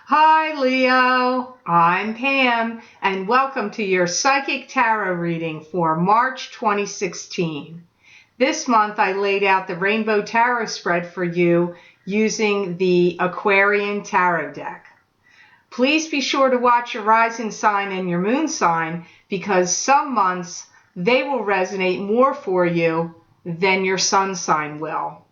Hi Leo, I'm Pam and welcome to your Psychic Tarot reading for March 2016. This month I laid out the Rainbow Tarot spread for you using the Aquarian Tarot deck. Please be sure to watch your rising sign and your moon sign because some months they will resonate more for you than your sun sign will.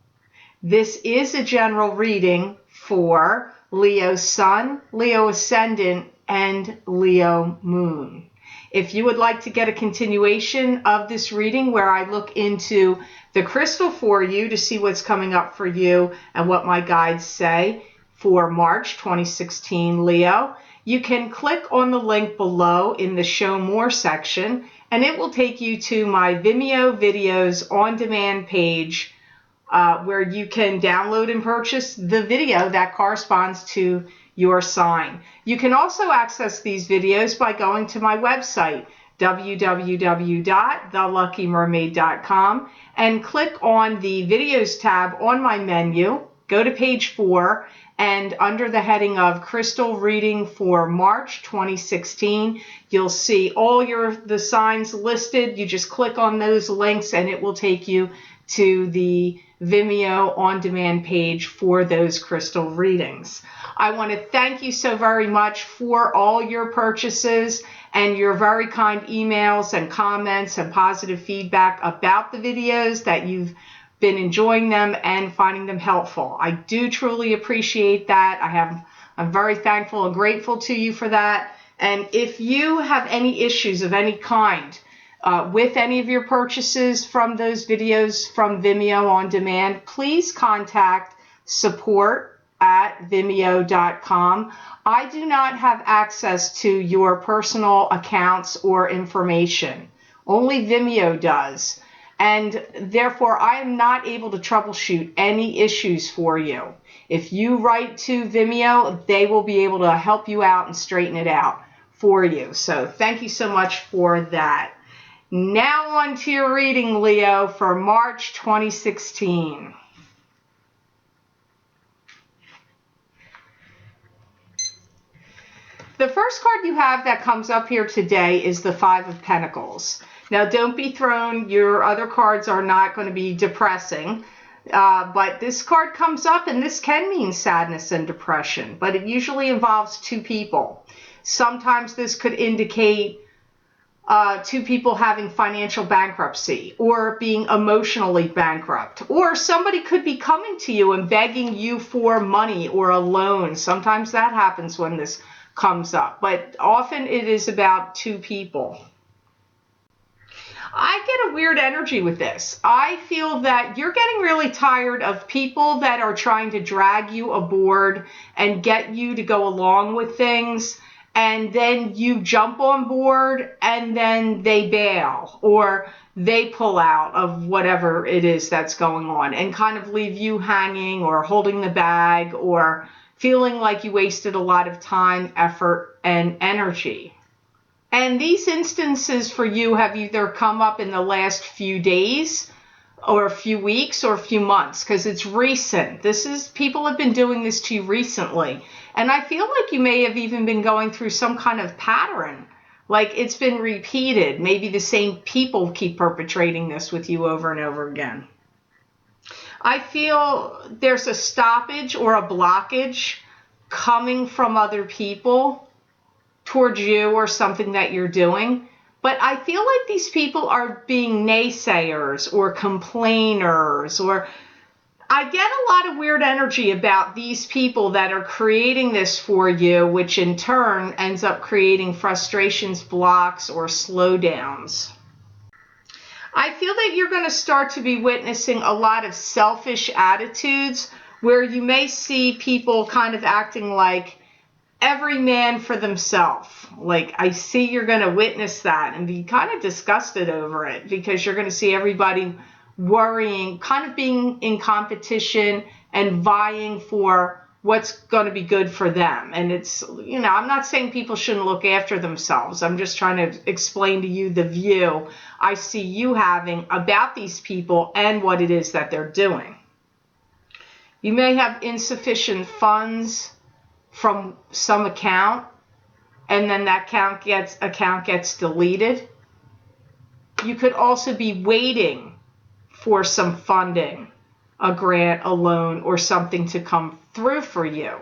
This is a general reading for Leo Sun, Leo Ascendant, and Leo Moon. If you would like to get a continuation of this reading where I look into the crystal for you to see what's coming up for you and what my guides say for March 2016 Leo, you can click on the link below in the Show More section and it will take you to my Vimeo videos on demand page where you can download and purchase the video that corresponds to your sign. You can also access these videos by going to my website, www.theluckymermaid.com, and click on the videos tab on my menu, go to page 4, and under the heading of Crystal Reading for March 2016, you'll see all the signs listed. You just click on those links and it will take you to the Vimeo on-demand page for those crystal readings. I want to thank you so very much for all your purchases and your very kind emails and comments and positive feedback about the videos, that you've been enjoying them and finding them helpful. I do truly appreciate that. I'm very thankful and grateful to you for that. And if you have any issues of any kind with any of your purchases from those videos from Vimeo on demand, please contact support@vimeo.com. I do not have access to your personal accounts or information. Only Vimeo does. And therefore, I am not able to troubleshoot any issues for you. If you write to Vimeo, they will be able to help you out and straighten it out for you. So thank you so much for that. Now on to your reading, Leo, for March 2016. The first card you have that comes up here today is the Five of Pentacles. Now, don't be thrown. Your other cards are not going to be depressing. But this card comes up, and this can mean sadness and depression. But it usually involves two people. Sometimes this could indicate two people having financial bankruptcy or being emotionally bankrupt, or somebody could be coming to you and begging you for money or a loan. Sometimes that happens when this comes up, but often it is about two people. I get a weird energy with this. I feel that you're getting really tired of people that are trying to drag you aboard and get you to go along with things, and then you jump on board and then they bail or they pull out of whatever it is that's going on and kind of leave you hanging or holding the bag or feeling like you wasted a lot of time, effort, and energy. And these instances for you have either come up in the last few days or a few weeks or a few months, because it's recent. People have been doing this to you recently. And I feel like you may have even been going through some kind of pattern, like it's been repeated. Maybe the same people keep perpetrating this with you over and over again. I feel there's a stoppage or a blockage coming from other people towards you or something that you're doing. But I feel like these people are being naysayers or complainers, or I get a lot of weird energy about these people that are creating this for you, which in turn ends up creating frustrations, blocks, or slowdowns. I feel that you're going to start to be witnessing a lot of selfish attitudes where you may see people kind of acting like every man for themselves. Like, I see you're going to witness that and be kind of disgusted over it, because you're going to see everybody worrying, kind of being in competition and vying for what's going to be good for them. And it's, I'm not saying people shouldn't look after themselves. I'm just trying to explain to you the view I see you having about these people and what it is that they're doing. You may have insufficient funds from some account, and then that account gets deleted. You could also be waiting for some funding, a grant, a loan, or something to come through for you.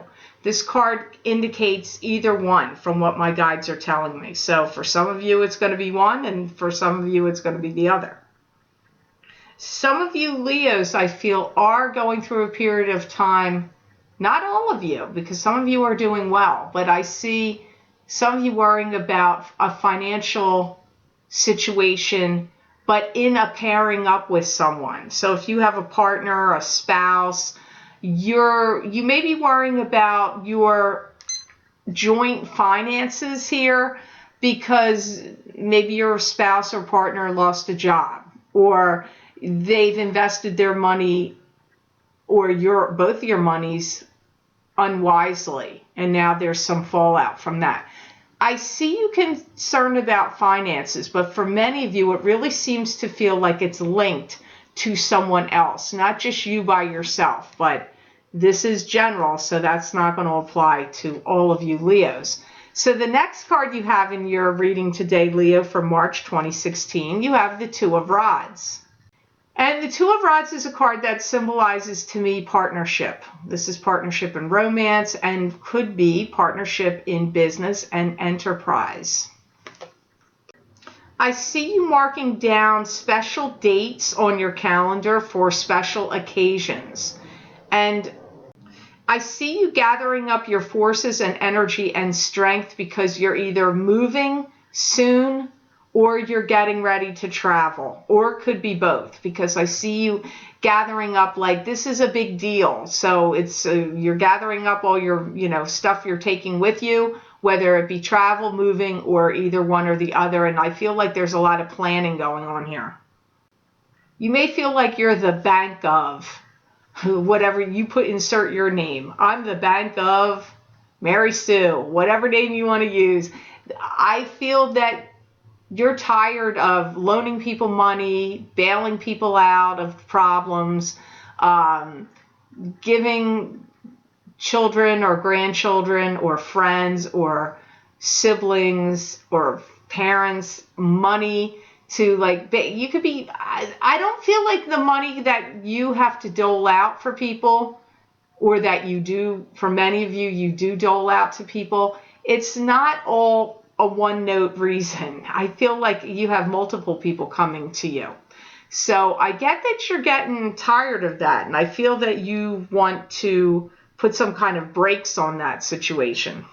This card indicates either one from what my guides are telling me. So for some of you, it's going to be one, and for some of you, it's going to be the other. Some of you Leos, I feel, are going through a period of time, not all of you, because some of you are doing well, but I see some of you worrying about a financial situation, but in a pairing up with someone. So if you have a partner, a spouse, you may be worrying about your joint finances here, because maybe your spouse or partner lost a job, or they've invested their money or both of your monies unwisely, and now there's some fallout from that. I see you concerned about finances, but for many of you, it really seems to feel like it's linked to someone else, not just you by yourself, but this is general, so that's not going to apply to all of you Leos. So the next card you have in your reading today, Leo, for March 2016, you have the Two of Rods. And the Two of Rods is a card that symbolizes to me partnership. This is partnership in romance and could be partnership in business and enterprise. I see you marking down special dates on your calendar for special occasions. And I see you gathering up your forces and energy and strength because you're either moving soon or you're getting ready to travel, or it could be both, because I see you gathering up, like this is a big deal. So it's you're gathering up all your stuff you're taking with you, whether it be travel, moving, or either one or the other. And I feel like there's a lot of planning going on here. You may feel like you're the bank of whatever you put, insert your name. I'm the bank of Mary Sue, whatever name you want to use. I feel that you're tired of loaning people money, bailing people out of problems, giving children or grandchildren or friends or siblings or parents money to, like, you could be, I don't feel like the money that you have to dole out for people, or that you do, for many of you, you do dole out to people. It's not all a one-note reason. I feel like you have multiple people coming to you. So I get that you're getting tired of that, and I feel that you want to put some kind of brakes on that situation.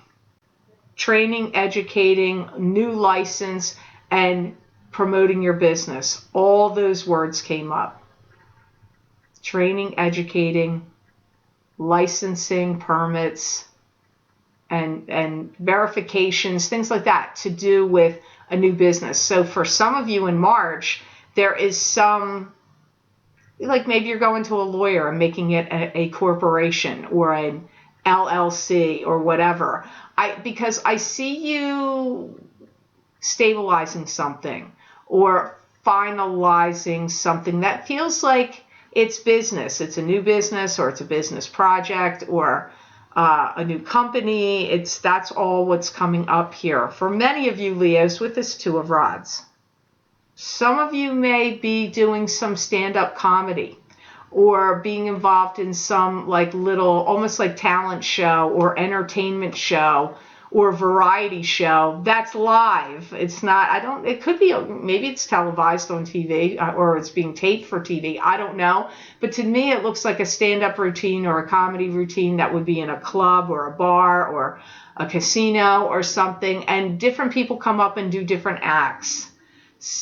Training, educating, new license, and promoting your business. All those words came up. Training, educating, licensing, permits, and verifications, things like that to do with a new business. So for some of you in March, there is some, like maybe you're going to a lawyer and making it a corporation or an LLC or whatever. Because I see you stabilizing something or finalizing something that feels like it's business. It's a new business, or it's a business project, or a new company. That's all what's coming up here for many of you Leos with this Two of Rods. Some of you may be doing some stand-up comedy, or being involved in some like little, almost like talent show or entertainment show or variety show that's live. It's not, it could be, maybe it's televised on TV or it's being taped for TV. I don't know. But to me, it looks like a stand-up routine or a comedy routine that would be in a club or a bar or a casino or something. And different people come up and do different acts.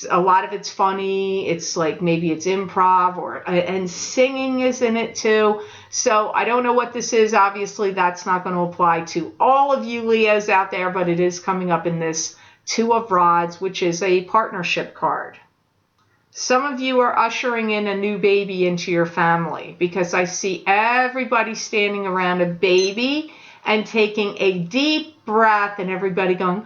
A lot of it's funny. It's like maybe it's improv, and singing is in it too. So I don't know what this is. Obviously, that's not going to apply to all of you Leos out there, but it is coming up in this Two of Rods, which is a partnership card. Some of you are ushering in a new baby into your family, because I see everybody standing around a baby and taking a deep breath, and everybody going,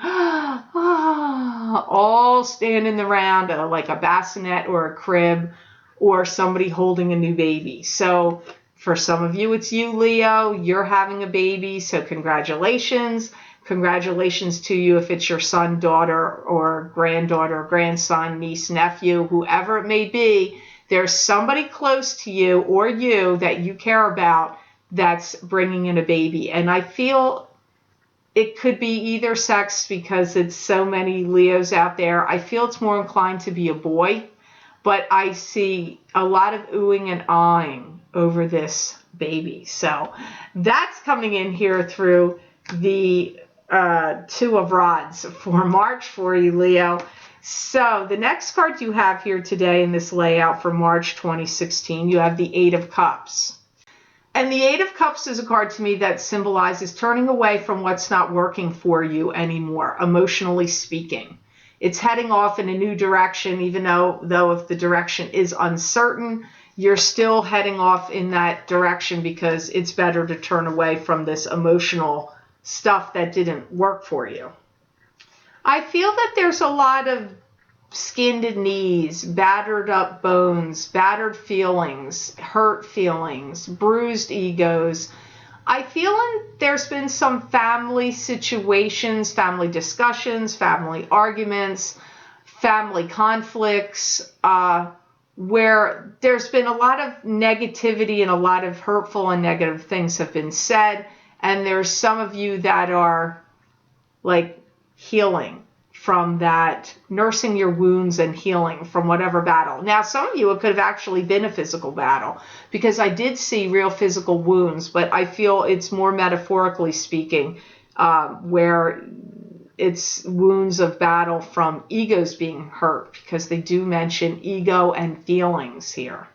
all standing around like a bassinet or a crib, or somebody holding a new baby. So For some of you, it's you, Leo. You're having a baby, so congratulations. Congratulations to you if it's your son, daughter, or granddaughter, grandson, niece, nephew, whoever it may be. There's somebody close to you or you that you care about that's bringing in a baby. And I feel it could be either sex because it's so many Leos out there. I feel it's more inclined to be a boy, but I see a lot of oohing and ahhing over this baby. So that's coming in here through the Two of Rods for March for you, Leo. So the next card you have here today in this layout for March 2016, you have the Eight of Cups. And the Eight of Cups is a card to me that symbolizes turning away from what's not working for you anymore, emotionally speaking. It's heading off in a new direction, even though if the direction is uncertain, you're still heading off in that direction because it's better to turn away from this emotional stuff that didn't work for you. I feel that there's a lot of skinned knees, battered up bones, battered feelings, hurt feelings, bruised egos. I feel there's been some family situations, family discussions, family arguments, family conflicts, where there's been a lot of negativity and a lot of hurtful and negative things have been said. And there's some of you that are like healing from that, nursing your wounds and healing from whatever battle. Now, some of you, it could have actually been a physical battle because I did see real physical wounds, but I feel it's more metaphorically speaking, where it's wounds of battle from egos being hurt, because they do mention ego and feelings here.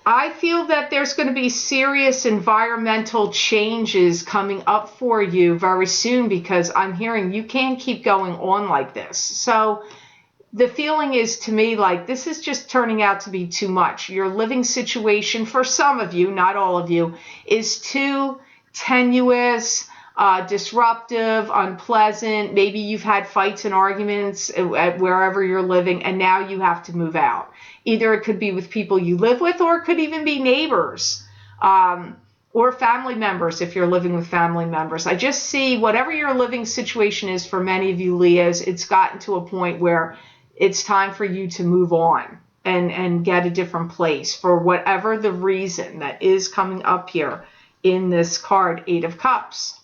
I feel that there's going to be serious environmental changes coming up for you very soon, because I'm hearing you can't keep going on like this. So the feeling is to me like this is just turning out to be too much. Your living situation for some of you, not all of you, is too tenuous, disruptive, unpleasant. Maybe you've had fights and arguments at wherever you're living, and now you have to move out. Either it could be with people you live with, or it could even be neighbors, or family members if you're living with family members. I just see whatever your living situation is for many of you Leos, it's gotten to a point where it's time for you to move on and get a different place for whatever the reason that is coming up here in this card, Eight of Cups.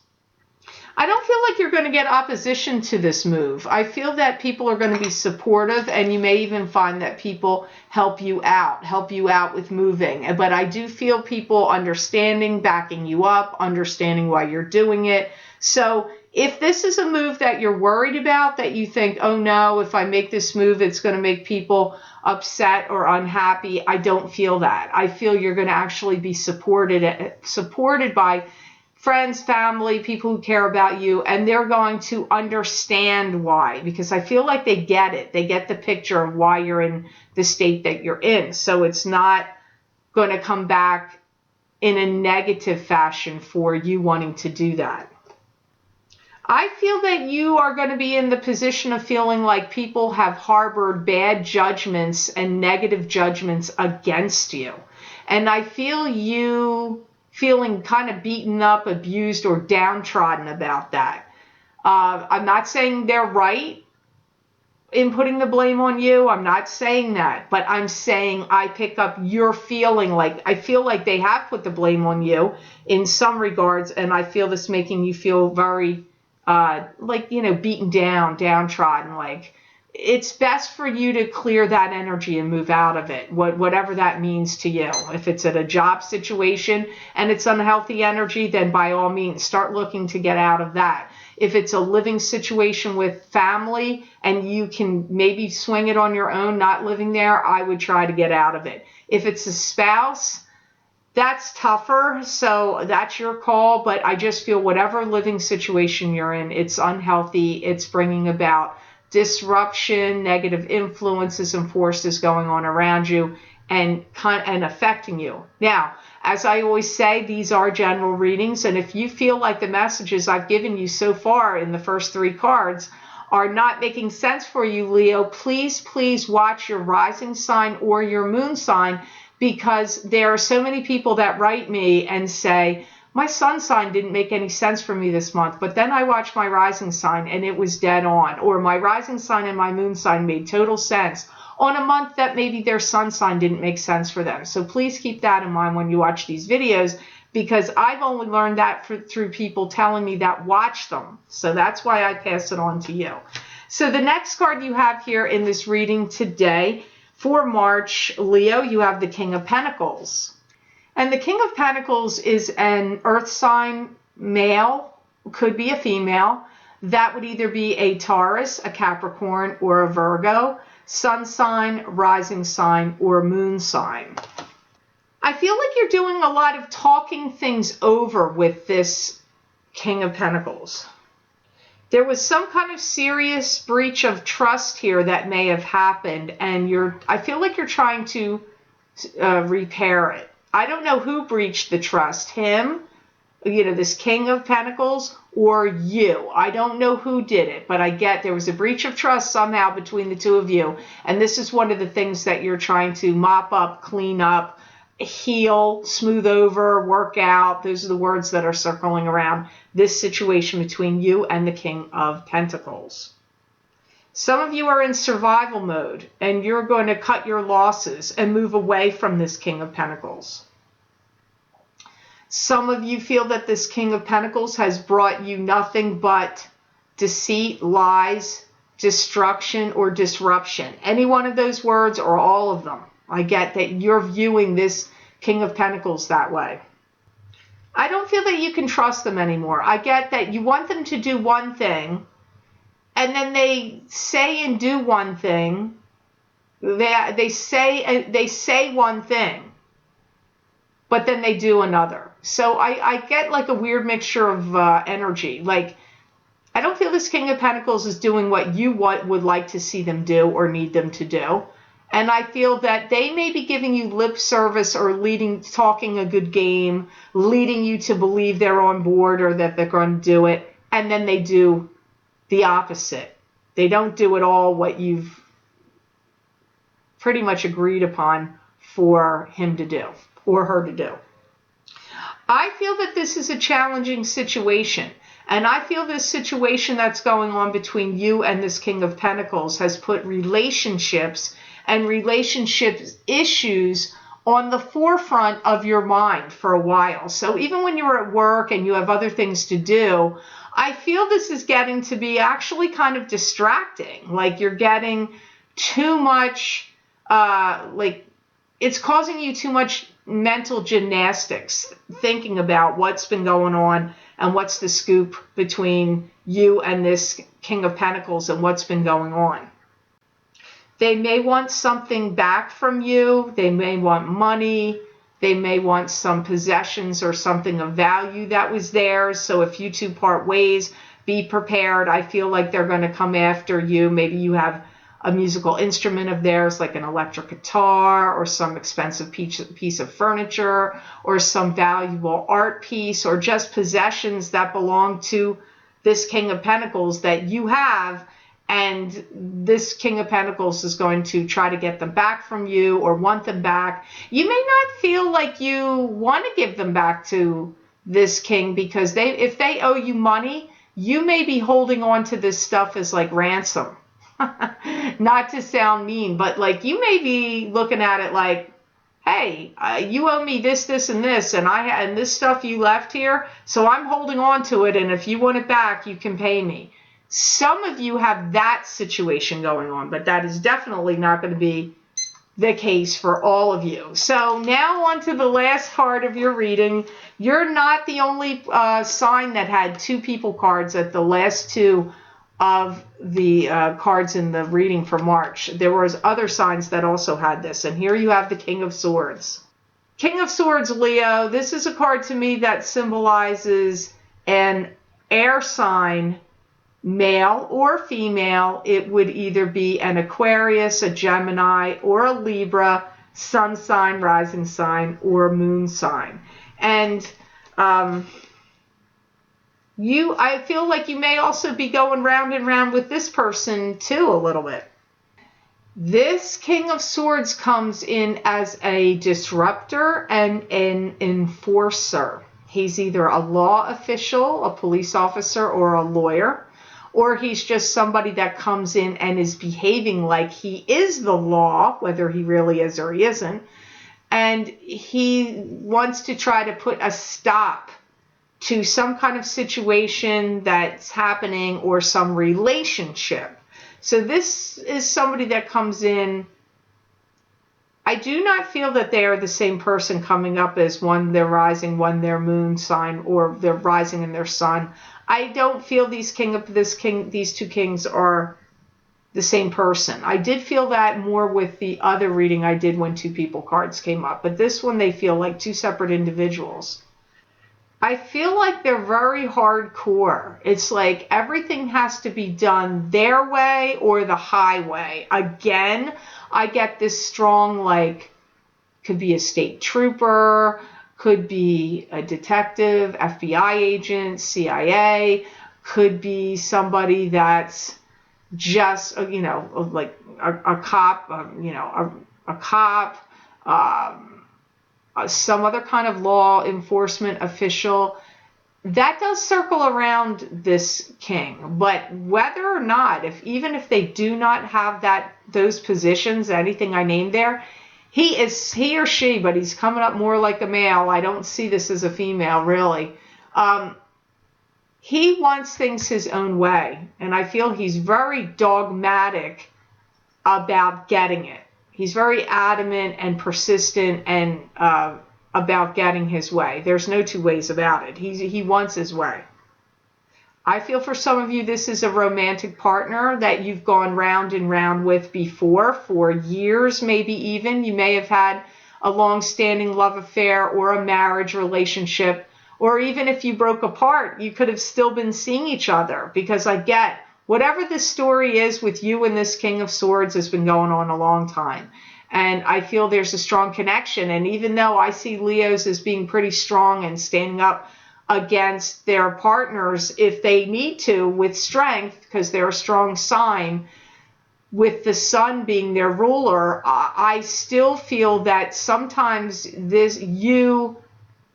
I don't feel like you're going to get opposition to this move. I feel that people are going to be supportive, and you may even find that people help you out with moving. But I do feel people understanding, backing you up, understanding why you're doing it. So if this is a move that you're worried about, that you think, oh no, if I make this move, it's going to make people upset or unhappy, I don't feel that. I feel you're going to actually be supported by friends, family, people who care about you, and they're going to understand why, because I feel like they get it. They get the picture of why you're in the state that you're in. So it's not going to come back in a negative fashion for you wanting to do that. I feel that you are going to be in the position of feeling like people have harbored bad judgments and negative judgments against you. And I feel you feeling kind of beaten up, abused, or downtrodden about that. I'm not saying they're right in putting the blame on you. I'm not saying that. But I'm saying I pick up your feeling like, I feel like they have put the blame on you in some regards, and I feel this making you feel very, beaten down, downtrodden, like, it's best for you to clear that energy and move out of it, whatever that means to you. If it's at a job situation and it's unhealthy energy, then by all means, start looking to get out of that. If it's a living situation with family and you can maybe swing it on your own, not living there, I would try to get out of it. If it's a spouse, that's tougher, so that's your call. But I just feel whatever living situation you're in, it's unhealthy. It's bringing about disruption, negative influences and forces going on around you and affecting you. Now, as I always say, these are general readings, and if you feel like the messages I've given you so far in the first three cards are not making sense for you, Leo, please watch your rising sign or your moon sign, because there are so many people that write me and say, my sun sign didn't make any sense for me this month, but then I watched my rising sign and it was dead on. Or my rising sign and my moon sign made total sense on a month that maybe their sun sign didn't make sense for them. So please keep that in mind when you watch these videos, because I've only learned that through people telling me that watch them. So that's why I pass it on to you. So the next card you have here in this reading today for March, Leo, you have the King of Pentacles. And the King of Pentacles is an earth sign male, could be a female. That would either be a Taurus, a Capricorn, or a Virgo, sun sign, rising sign, or moon sign. I feel like you're doing a lot of talking things over with this King of Pentacles. There was some kind of serious breach of trust here that may have happened, and I feel like you're trying to repair it. I don't know who breached the trust, him, this King of Pentacles, or you. I don't know who did it, but I get there was a breach of trust somehow between the two of you, and this is one of the things that you're trying to mop up, clean up, heal, smooth over, work out. Those are the words that are circling around this situation between you and the King of Pentacles. Some of you are in survival mode and you're going to cut your losses and move away from this King of Pentacles. Some of you feel that this King of Pentacles has brought you nothing but deceit, lies, destruction, or disruption. Any one of those words or all of them. I get that you're viewing this King of Pentacles that way. I don't feel that you can trust them anymore. I get that you want them to do one thing, and then they say and do one thing. They say one thing, but then they do another. So I get like a weird mixture of energy. Like, I don't feel this King of Pentacles is doing what you would like to see them do or need them to do. And I feel that they may be giving you lip service or talking a good game, leading you to believe they're on board or that they're going to do it. And then they do the opposite. They don't do at all what you've pretty much agreed upon for him to do or her to do. I feel that this is a challenging situation. And I feel this situation that's going on between you and this King of Pentacles has put relationships and relationship issues on the forefront of your mind for a while. So even when you're at work and you have other things to do, I feel this is getting to be actually kind of distracting. Like you're getting too much, it's causing you too much mental gymnastics, thinking about what's been going on and what's the scoop between you and this King of Pentacles and what's been going on. They may want something back from you. They may want money. They may want some possessions or something of value that was theirs. So if you two part ways, be prepared. I feel like they're going to come after you. Maybe you have a musical instrument of theirs, like an electric guitar or some expensive piece of furniture or some valuable art piece or just possessions that belong to this King of Pentacles that you have. And this King of Pentacles is going to try to get them back from you or want them back. You may not feel like you want to give them back to this king because if they owe you money, you may be holding on to this stuff as like ransom. Not to sound mean, but like you may be looking at it like, hey, you owe me this, this, and this, and this stuff you left here, so I'm holding on to it, and if you want it back, you can pay me. Some of you have that situation going on, but that is definitely not going to be the case for all of you. So now on to the last card of your reading. You're not the only sign that had two people cards at the last two of the cards in the reading for March. There was other signs that also had this. And here you have the King of Swords. King of Swords, Leo, this is a card to me that symbolizes an air sign, male or female. It would either be an Aquarius, a Gemini, or a Libra, sun sign, rising sign, or moon sign. And I feel like you may also be going round and round with this person too a little bit. This King of Swords comes in as a disruptor and an enforcer. He's either a law official, a police officer, or a lawyer, or he's just somebody that comes in and is behaving like he is the law, whether he really is or he isn't, and he wants to try to put a stop to some kind of situation that's happening or some relationship. So this is somebody that comes in. I do not feel that they are the same person coming up as one their rising, one their moon sign, or their rising and their sun. I don't feel these two kings are the same person. I did feel that more with the other reading I did when two people cards came up, but this one they feel like two separate individuals. I feel like they're very hardcore. It's like everything has to be done their way or the highway. Again, I get this strong, like, could be a state trooper, could be a detective, FBI agent, CIA, could be somebody that's just, like a cop, a cop, some other kind of law enforcement official. That does circle around this king, but whether or not, even if they do not have those positions, anything I named there, he or she, but he's coming up more like a male. I don't see this as a female, really. He wants things his own way, and I feel he's very dogmatic about getting it. He's very adamant and persistent and about getting his way. There's no two ways about it. He wants his way. I feel for some of you this is a romantic partner that you've gone round and round with before for years, maybe even. You may have had a long-standing love affair or a marriage relationship, or even if you broke apart, you could have still been seeing each other, because I get whatever the story is with you and this King of Swords has been going on a long time. And I feel there's a strong connection. And even though I see Leos as being pretty strong and standing up against their partners if they need to with strength, because they're a strong sign, with the sun being their ruler, I still feel that sometimes you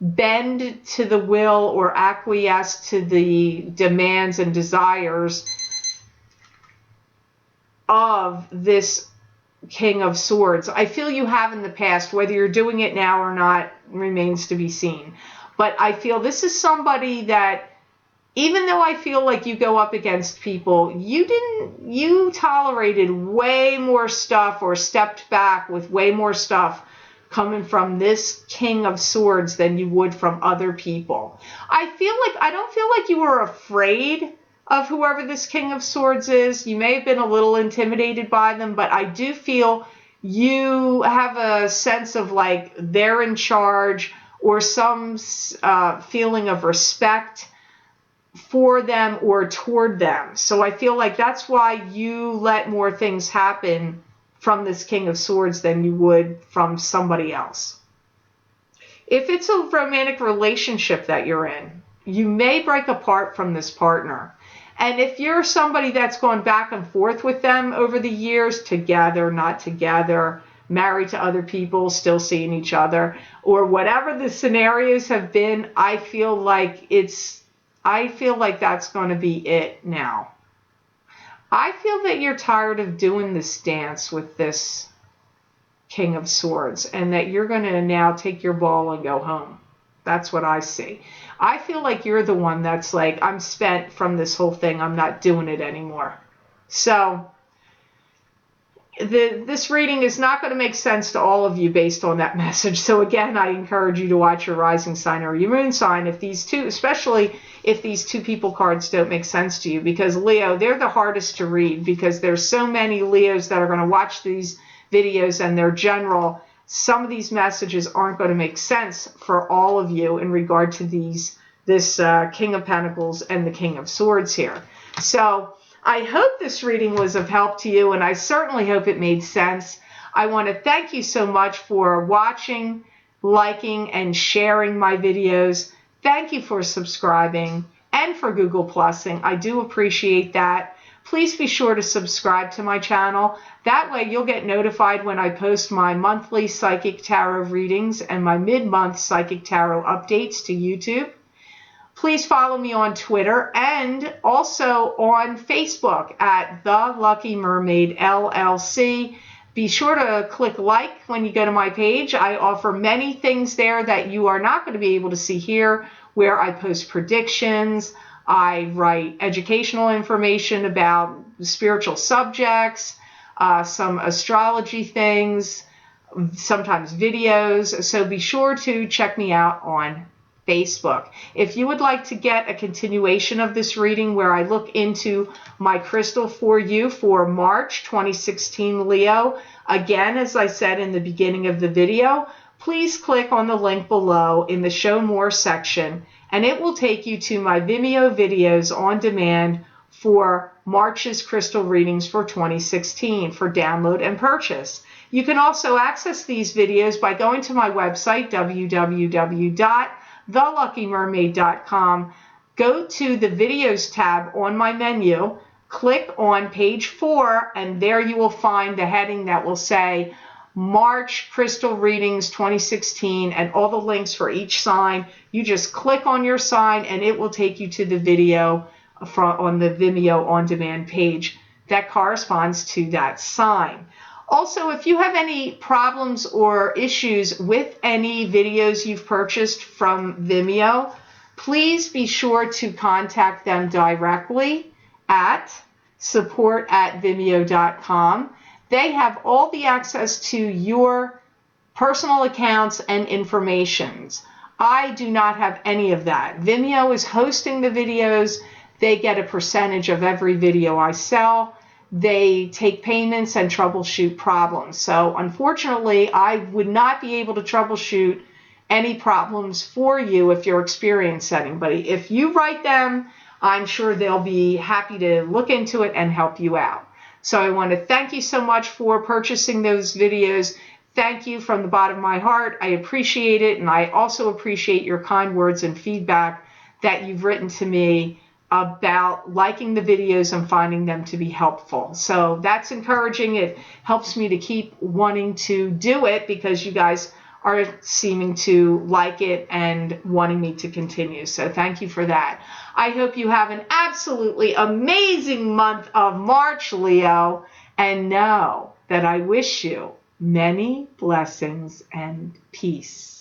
bend to the will or acquiesce to the demands and desires of this King of Swords. I feel you have in the past. Whether you're doing it now or not remains to be seen. But I feel this is somebody that, even though I feel like you go up against people, you tolerated way more stuff or stepped back with way more stuff coming from this King of Swords than you would from other people. I don't feel like you were afraid of whoever this King of Swords is. You may have been a little intimidated by them, but I do feel you have a sense of like they're in charge, or some feeling of respect for them or toward them. So I feel like that's why you let more things happen from this King of Swords than you would from somebody else. If it's a romantic relationship that you're in, you may break apart from this partner. And if you're somebody that's gone back and forth with them over the years, together, not together, married to other people, still seeing each other, or whatever the scenarios have been, I feel like that's going to be it now. I feel that you're tired of doing this dance with this King of Swords, and that you're going to now take your ball and go home. That's what I see. I feel like you're the one that's like, I'm spent from this whole thing. I'm not doing it anymore. So this reading is not going to make sense to all of you based on that message. So again, I encourage you to watch your rising sign or your moon sign especially if these two people cards don't make sense to you, because Leo, they're the hardest to read, because there's so many Leos that are going to watch these videos and they're general. Some of these messages aren't going to make sense for all of you in regard to this King of Pentacles and the King of Swords here. So I hope this reading was of help to you, and I certainly hope it made sense. I want to thank you so much for watching, liking, and sharing my videos. Thank you for subscribing and for Google Plusing. I do appreciate that. please be sure to subscribe to my channel. That way you'll get notified when I post my monthly Psychic Tarot readings and my mid-month Psychic Tarot updates to YouTube. Please follow me on Twitter and also on Facebook at The Lucky Mermaid LLC. Be sure to click like when you go to my page. I offer many things there that you are not going to be able to see here, where I post predictions, I write educational information about spiritual subjects, some astrology things, sometimes videos. So be sure to check me out on Facebook. If you would like to get a continuation of this reading where I look into my crystal for you for March 2016 Leo, again, as I said in the beginning of the video, please click on the link below in the Show More section, and it will take you to my Vimeo videos on demand for March's crystal readings for 2016 for download and purchase. You can also access these videos by going to my website, www.theluckymermaid.com. Go to the Videos tab on my menu, click on page 4, and there you will find the heading that will say March Crystal Readings 2016 and all the links for each sign. You just click on your sign and it will take you to the video on the Vimeo on demand page that corresponds to that sign. Also, if you have any problems or issues with any videos you've purchased from Vimeo, please be sure to contact them directly at support@vimeo.com. They have all the access to your personal accounts and informations. I do not have any of that. Vimeo is hosting the videos. They get a percentage of every video I sell. They take payments and troubleshoot problems. So unfortunately, I would not be able to troubleshoot any problems for you if you're experiencing any. But if you write them, I'm sure they'll be happy to look into it and help you out. So I want to thank you so much for purchasing those videos. Thank you from the bottom of my heart. I appreciate it, and I also appreciate your kind words and feedback that you've written to me about liking the videos and finding them to be helpful. So that's encouraging. It helps me to keep wanting to do it because you guys are seeming to like it and wanting me to continue. So thank you for that. I hope you have an absolutely amazing month of March, Leo, and know that I wish you many blessings and peace.